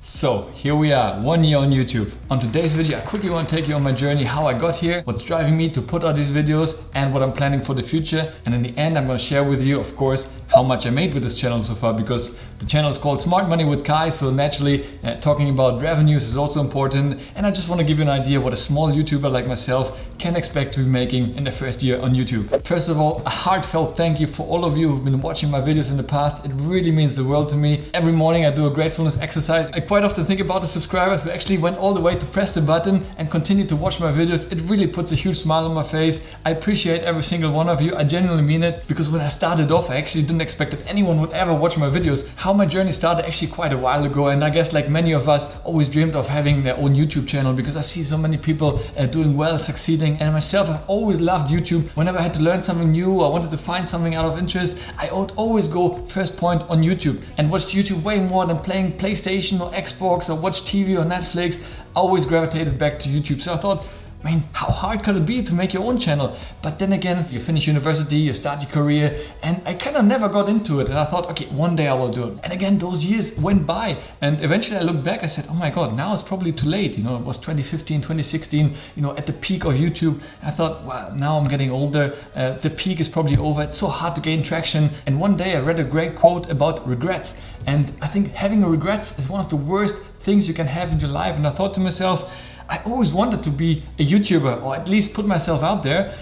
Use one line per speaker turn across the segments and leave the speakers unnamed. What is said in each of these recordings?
So here we are, 1 year on YouTube. On today's video, I quickly want to take you on my journey, how I got here, what's driving me to put out these videos, and what I'm planning for the future. And in the end, I'm going to share with you, of course, how much I made with this channel so far, because the channel is called Smart Money with Kai, so naturally talking about revenues is also important. And I just want to give you an idea what a small YouTuber like myself can expect to be making in the first year on YouTube. First of all, a heartfelt thank you for all of you who've been watching my videos in the past. It really means the world to me. Every morning I do a gratefulness exercise. I quite often think about the subscribers who actually went all the way to press the button and continue to watch my videos. It really puts a huge smile on my face. I appreciate every single one of you. I genuinely mean it, because when I started off, I actually didn't expect that anyone would ever watch my videos. How my journey started actually quite a while ago, and I guess like many of us always dreamed of having their own YouTube channel, because I see so many people doing well, succeeding, and myself, I've always loved YouTube. Whenever I had to learn something new, I wanted to find something out of interest, I would always go first point on YouTube and watch YouTube way more than playing PlayStation or Xbox or watch TV or Netflix. I always gravitated back to YouTube. So I thought, I mean, how hard could it be to make your own channel? But then again, you finish university, you start your career, and I kind of never got into it. And I thought, okay, one day I will do it. And again, those years went by, and eventually I looked back, I said, oh my God, now it's probably too late. You know, it was 2015, 2016, you know, at the peak of YouTube. I thought, well, now I'm getting older. The peak is probably over. It's so hard to gain traction. And one day I read a great quote about regrets. And I think having regrets is one of the worst things you can have in your life. And I thought to myself, I always wanted to be a YouTuber, or at least put myself out there.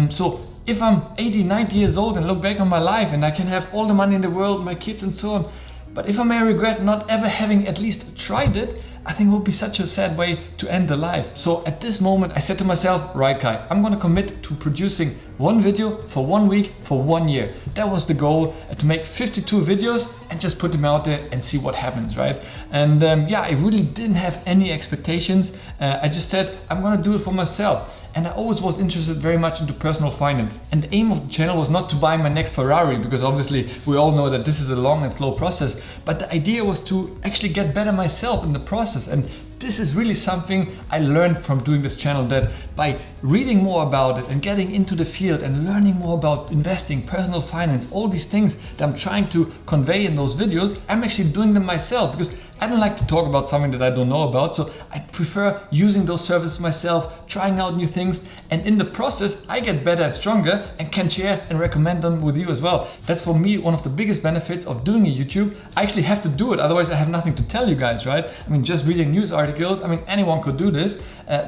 So if I'm 80, 90 years old and look back on my life and I can have all the money in the world, my kids and so on, but if I may regret not ever having at least tried it, I think it would be such a sad way to end the life. So at this moment, I said to myself, right Kai, I'm gonna commit to producing one video for 1 week for 1 year. That was the goal, to make 52 videos and just put them out there and see what happens, right? And yeah, I really didn't have any expectations. I just said, I'm gonna do it for myself. And I always was interested very much into personal finance. And the aim of the channel was not to buy my next Ferrari, because obviously we all know that this is a long and slow process. But the idea was to actually get better myself in the process. And this is really something I learned from doing this channel, that by reading more about it and getting into the field and learning more about investing, personal finance, all these things that I'm trying to convey in those videos, I'm actually doing them myself, because I don't like to talk about something that I don't know about. So I prefer using those services myself, trying out new things, and in the process I get better and stronger and can share and recommend them with you as well. That's for me one of the biggest benefits of doing a YouTube. I actually have to do it, otherwise I have nothing to tell you guys, right? I mean, just reading news articles, I mean, anyone could do this,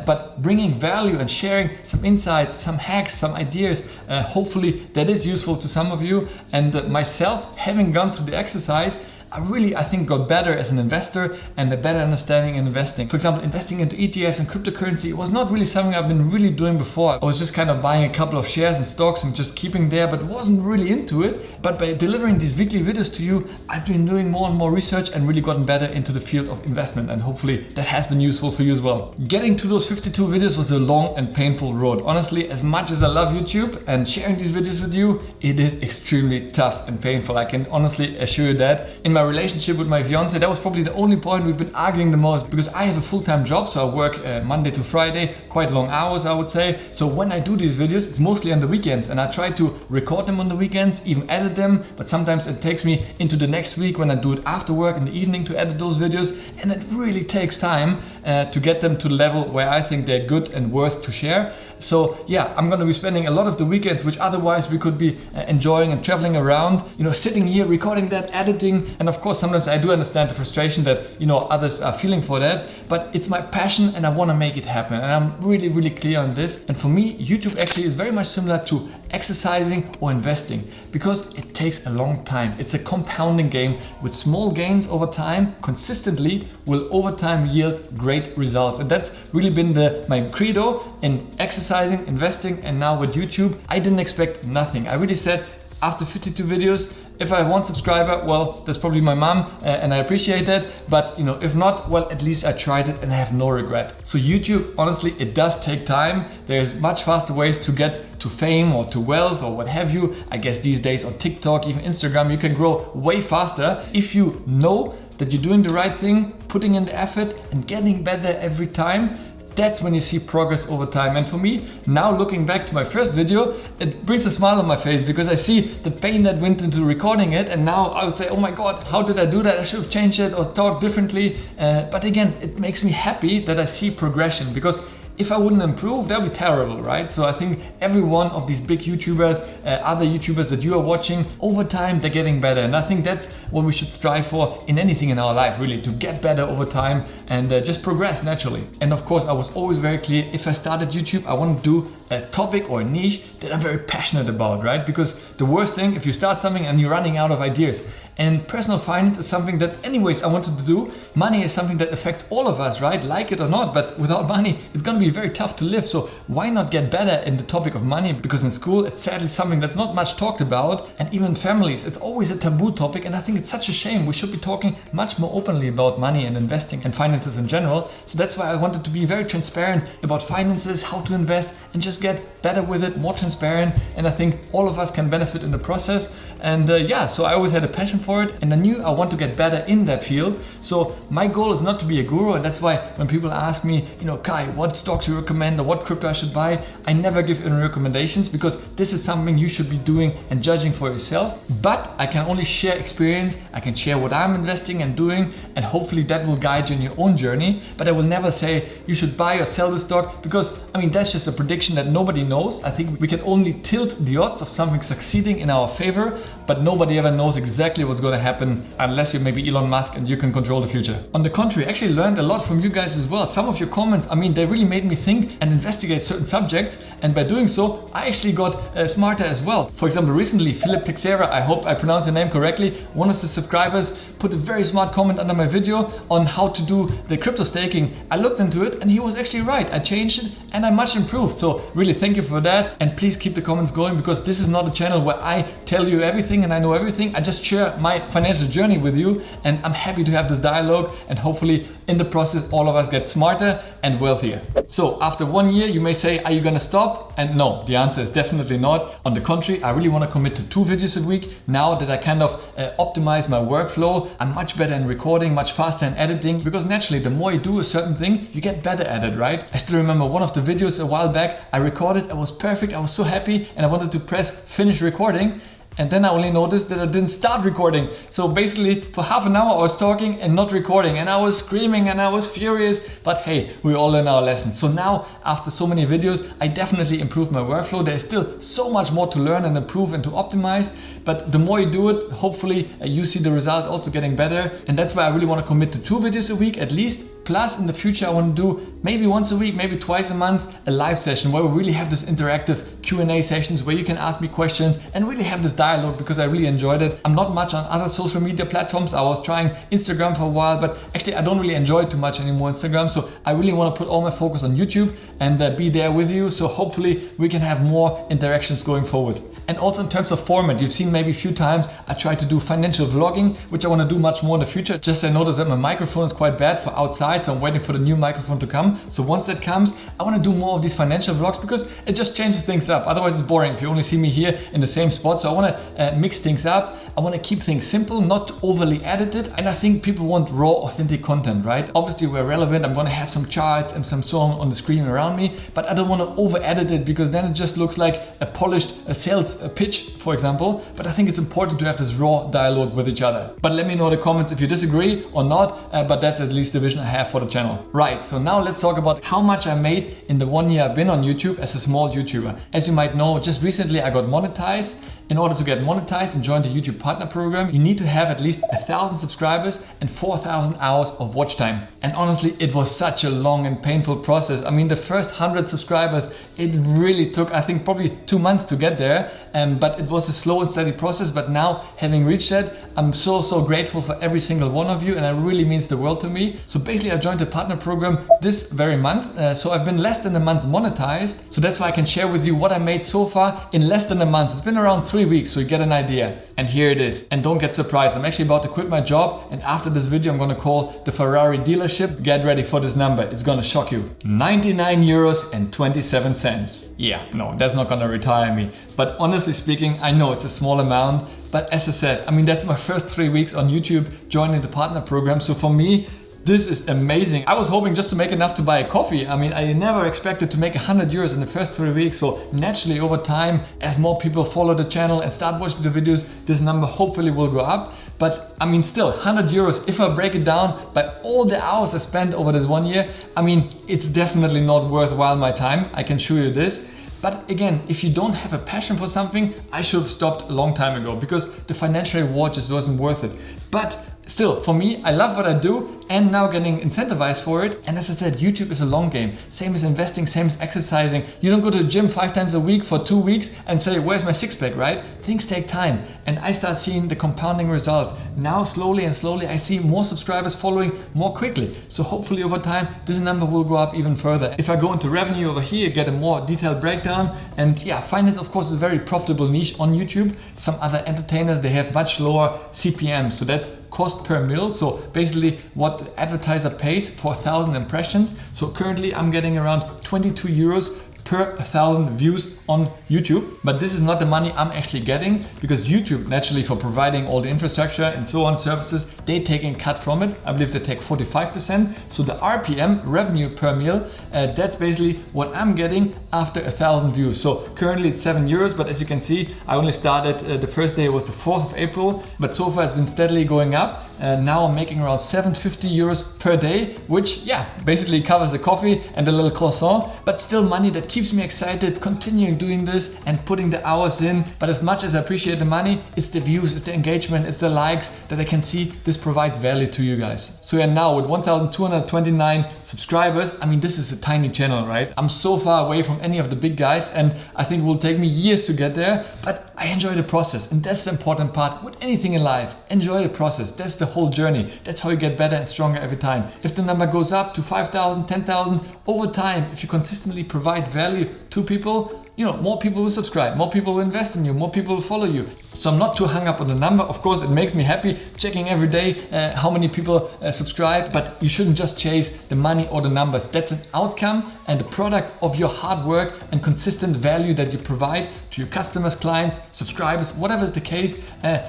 but bringing value and sharing some insights, some hacks, some ideas, hopefully that is useful to some of you. And myself, having gone through the exercise, I think got better as an investor and a better understanding in investing. For example, investing into ETFs and cryptocurrency was not really something I've been really doing before. I was just kind of buying a couple of shares and stocks and just keeping there, but wasn't really into it. But by delivering these weekly videos to you, I've been doing more and more research and really gotten better into the field of investment. And hopefully that has been useful for you as well. Getting to those 52 videos was a long and painful road. Honestly, as much as I love YouTube and sharing these videos with you, it is extremely tough and painful. I can honestly assure you that. In my relationship with my fiance, that was probably the only point we've been arguing the most, because I have a full-time job, so I work Monday to Friday, quite long hours I would say. So when I do these videos, it's mostly on the weekends, and I try to record them on the weekends, even edit them, but sometimes it takes me into the next week when I do it after work in the evening to edit those videos, and it really takes time to get them to the level where I think they're good and worth to share. So yeah, I'm gonna be spending a lot of the weekends, which otherwise we could be enjoying and traveling around, you know, sitting here recording that, editing. And of course sometimes I do understand the frustration that, you know, others are feeling for that, but it's my passion and I want to make it happen, and I'm really clear on this. And for me, YouTube actually is very much similar to exercising or investing, because it takes a long time. It's a compounding game with small gains over time, consistently will over time yield great results. And that's really been my credo in exercising, investing, and now with YouTube. I didn't expect nothing. I really said, after 52 videos, if I have 1 subscriber, well, that's probably my mom, and I appreciate that. But you know, if not, well, at least I tried it and I have no regret. So YouTube, honestly, it does take time. There's much faster ways to get to fame or to wealth or what have you. I guess these days on TikTok, even Instagram, you can grow way faster if you know that you're doing the right thing, putting in the effort and getting better every time. that's when you see progress over time. And for me, now looking back to my first video, it brings a smile on my face because I see the pain that went into recording it, and now I would say, oh my God, how did I do that? I should have changed it or talked differently. But again, it makes me happy that I see progression, because if I wouldn't improve, that would be terrible, right? So I think every one of these big YouTubers, other YouTubers that you are watching, over time, they're getting better. And I think that's what we should strive for in anything in our life, really, to get better over time and just progress naturally. And of course, I was always very clear, if I started YouTube, I want to do a topic or a niche that I'm very passionate about, right? Because the worst thing, if you start something and you're running out of ideas. And personal finance is something that anyways I wanted to do. Money is something that affects all of us, right? Like it or not, but without money, it's gonna be very tough to live. So why not get better in the topic of money? Because in school, it's sadly something that's not much talked about. And even families, it's always a taboo topic. And I think it's such a shame. We should be talking much more openly about money and investing and finances in general. So that's why I wanted to be very transparent about finances, how to invest, and just get better with it, more transparent. And I think all of us can benefit in the process. And yeah, so I always had a passion for it, and I knew I want to get better in that field. So my goal is not to be a guru, and that's why when people ask me, Kai, what stocks you recommend or what crypto I should buy, I never give any recommendations, because this is something you should be doing and judging for yourself. But I can only share experience, I can share what I'm investing and doing, and hopefully that will guide you in your own journey. But I will never say you should buy or sell the stock, because that's just a prediction that nobody knows. I think we can only tilt the odds of something succeeding in our favor, but nobody ever knows exactly what's going to happen unless you're maybe Elon Musk and you can control the future. On the contrary, I actually learned a lot from you guys as well. Some of your comments, they really made me think and investigate certain subjects, and by doing so, I actually got smarter as well. For example, recently, Philip Texera, I hope I pronounced your name correctly, one of the subscribers put a very smart comment under my video on how to do the crypto staking. I looked into it and he was actually right. I changed it and I much improved. So really thank you for that, and please keep the comments going, because this is not a channel where I tell you everything and I know everything. I just share my financial journey with you, and I'm happy to have this dialogue, and hopefully in the process all of us get smarter and wealthier. So after 1 year you may say, are you gonna stop? And no, the answer is definitely not. On the contrary, I really want to commit to 2 videos a week. Now that I kind of optimize my workflow, I'm much better in recording, much faster in editing, because naturally the more you do a certain thing, you get better at it, right? I still remember one of the videos a while back, I recorded, it was perfect, I was so happy, and I wanted to press finish recording. And then I only noticed that I didn't start recording. So basically for half an hour I was talking and not recording, and I was screaming and I was furious, but hey, we all learn our lessons. So now after so many videos, I definitely improved my workflow. There's still so much more to learn and improve and to optimize, but the more you do it, hopefully you see the result also getting better. And that's why I really want to commit to 2 videos a week at least. Plus in the future I want to do maybe once a week, maybe twice a month, a live session where we really have this interactive Q&A sessions where you can ask me questions and really have this dialogue, because I really enjoyed it. I'm not much on other social media platforms. I was trying Instagram for a while, but actually I don't really enjoy it too much anymore, Instagram. So I really want to put all my focus on YouTube and be there with you. So hopefully we can have more interactions going forward. And also in terms of format, you've seen maybe a few times I try to do financial vlogging, which I want to do much more in the future. Just I noticed that my microphone is quite bad for outside, so I'm waiting for the new microphone to come. So once that comes, I want to do more of these financial vlogs, because it just changes things up. Otherwise it's boring if you only see me here in the same spot. So I want to mix things up. I want to keep things simple, not overly edited. And I think people want raw, authentic content, right? Obviously we're relevant. I'm going to have some charts and some song on the screen around me, but I don't want to over edit it, because then it just looks like a polished sales pitch, for example. But I think it's important to have this raw dialogue with each other. But let me know in the comments if you disagree or not, but that's at least the vision I have for the channel. Right, so now let's talk about how much I made in the 1 year I've been on YouTube as a small YouTuber. As you might know, just recently I got monetized. In order to get monetized and join the YouTube Partner Program, you need to have at least 1,000 subscribers and 4,000 hours of watch time. And honestly, it was such a long and painful process. The first 100 subscribers, it really took, I think, probably 2 months to get there. But it was a slow and steady process. But now, having reached that, I'm so grateful for every single one of you, and it really means the world to me. So basically, I joined the Partner Program this very month. So I've been less than a month monetized. So that's why I can share with you what I made so far in less than a month. It's been around 3 weeks, so you get an idea. And here it is. And don't get surprised, I'm actually about to quit my job, and after this video I'm gonna call the Ferrari dealership. Get ready for this number, it's gonna shock you. 99 euros and 27 cents. Yeah, no, that's not gonna retire me. But honestly speaking, I know it's a small amount, but as I said, that's my first 3 weeks on YouTube joining the Partner Program. So for me, This is amazing. I was hoping just to make enough to buy a coffee. I mean, I never expected to make 100 euros in the first 3 weeks. So naturally over time, as more people follow the channel and start watching the videos, this number hopefully will go up. But I mean, still 100 euros, if I break it down by all the hours I spent over this 1 year, I mean, it's definitely not worthwhile my time. I can show you this. But again, if you don't have a passion for something, I should have stopped a long time ago because the financial reward just wasn't worth it. But still, for me, I love what I do and now getting incentivized for it. And as I said, YouTube is a long game. Same as investing, same as exercising. You don't go to the gym 5 times a week for 2 weeks and say, where's my six pack, right? Things take time. And I start seeing the compounding results. Now, slowly and slowly, I see more subscribers following more quickly. So hopefully over time, this number will go up even further. If I go into revenue over here, get a more detailed breakdown. And yeah, finance, of course, is a very profitable niche on YouTube. Some other entertainers, they have much lower CPM. So that's cost per mil. So basically what the advertiser pays for 1,000 impressions. So currently I'm getting around 22 euros per 1,000 views on YouTube. But this is not the money I'm actually getting because YouTube, naturally, for providing all the infrastructure and so on services, they take a cut from it. I believe they take 45%. So the RPM, revenue per mil, that's basically what I'm getting after 1,000 views. So currently it's 7 euros, but as you can see, I only started, the first day was the 4th of April, but so far it's been steadily going up. Now I'm making around 750 euros per day, which yeah, basically covers the coffee and a little croissant, but still money that keeps me excited, continuing doing this and putting the hours in. But as much as I appreciate the money, it's the views, it's the engagement, it's the likes that I can see this provides value to you guys. So yeah, now with 1,229 subscribers, I mean, this is a tiny channel, right? I'm so far away from any of the big guys and I think it will take me years to get there, but I enjoy the process. And that's the important part with anything in life. Enjoy the process. That's the whole journey. That's how you get better and stronger every time. If the number goes up to 5,000, 10,000 over time, if you consistently provide value to people, you know, more people will subscribe, more people will invest in you, more people will follow you. So I'm not too hung up on the number. Of course, it makes me happy checking every day how many people subscribe, but you shouldn't just chase the money or the numbers. That's an outcome and a product of your hard work and consistent value that you provide to your customers, clients, subscribers, whatever is the case.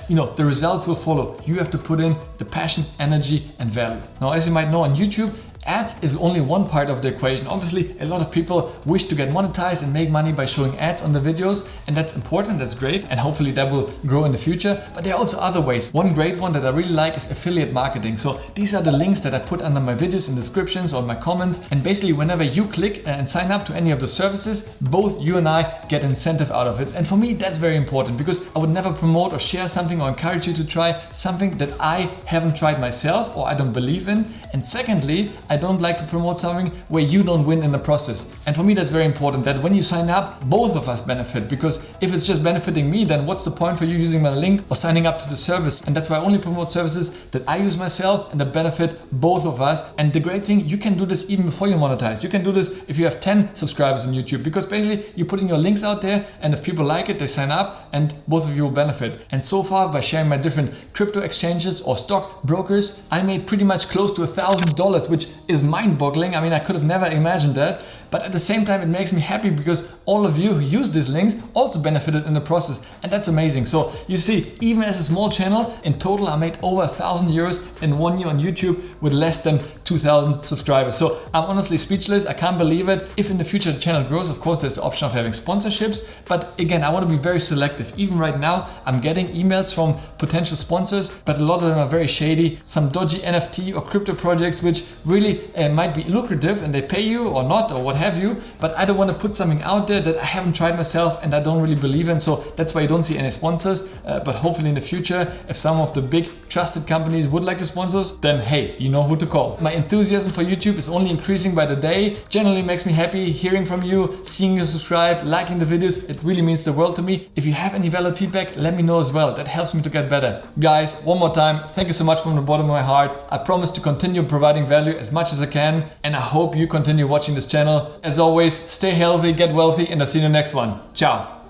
You know, the results will follow. You have to put in the passion, energy, and value. Now, as you might know on YouTube, ads is only one part of the equation. Obviously, a lot of people wish to get monetized and make money by showing ads on the videos, and that's important, that's great, and hopefully that will grow in the future. But there are also other ways. One great one that I really like is affiliate marketing. So these are the links that I put under my videos in descriptions or my comments, and basically whenever you click and sign up to any of the services, both you and I get incentive out of it. And for me, that's very important because I would never promote or share something or encourage you to try something that I haven't tried myself or I don't believe in. And secondly, I don't like to promote something where you don't win in the process. And for me, that's very important that when you sign up, both of us benefit, because if it's just benefiting me, then what's the point for you using my link or signing up to the service? And that's why I only promote services that I use myself and that benefit both of us. And the great thing, you can do this even before you monetize. You can do this if you have 10 subscribers on YouTube, because basically you're putting your links out there, and if people like it, they sign up and both of you will benefit. And so far, by sharing my different crypto exchanges or stock brokers, I made pretty much close to $1,000, which is mind-boggling. I mean, I could have never imagined that. But at the same time, it makes me happy because all of you who use these links also benefited in the process. And that's amazing. So you see, even as a small channel, in total, I made over 1,000 euros in 1 year on YouTube with less than 2,000 subscribers. So I'm honestly speechless. I can't believe it. If in the future the channel grows, of course, there's the option of having sponsorships. But again, I want to be very selective. Even right now, I'm getting emails from potential sponsors, but a lot of them are very shady. Some dodgy NFT or crypto projects, which really might be lucrative and they pay you or not or what have you, but I don't want to put something out there that I haven't tried myself and I don't really believe in. So that's why you don't see any sponsors. But hopefully in the future, if some of the big trusted companies would like to sponsor us, then hey, you know who to call. My enthusiasm for YouTube is only increasing by the day. Generally makes me happy hearing from you, seeing you subscribe, liking the videos. It really means the world to me. If you have any valid feedback, let me know as well. That helps me to get better. Guys, one more time, thank you so much from the bottom of my heart. I promise to continue providing value as much as I can, and I hope you continue watching this channel. As always, stay healthy, get wealthy, and I'll see you in the next one. Ciao.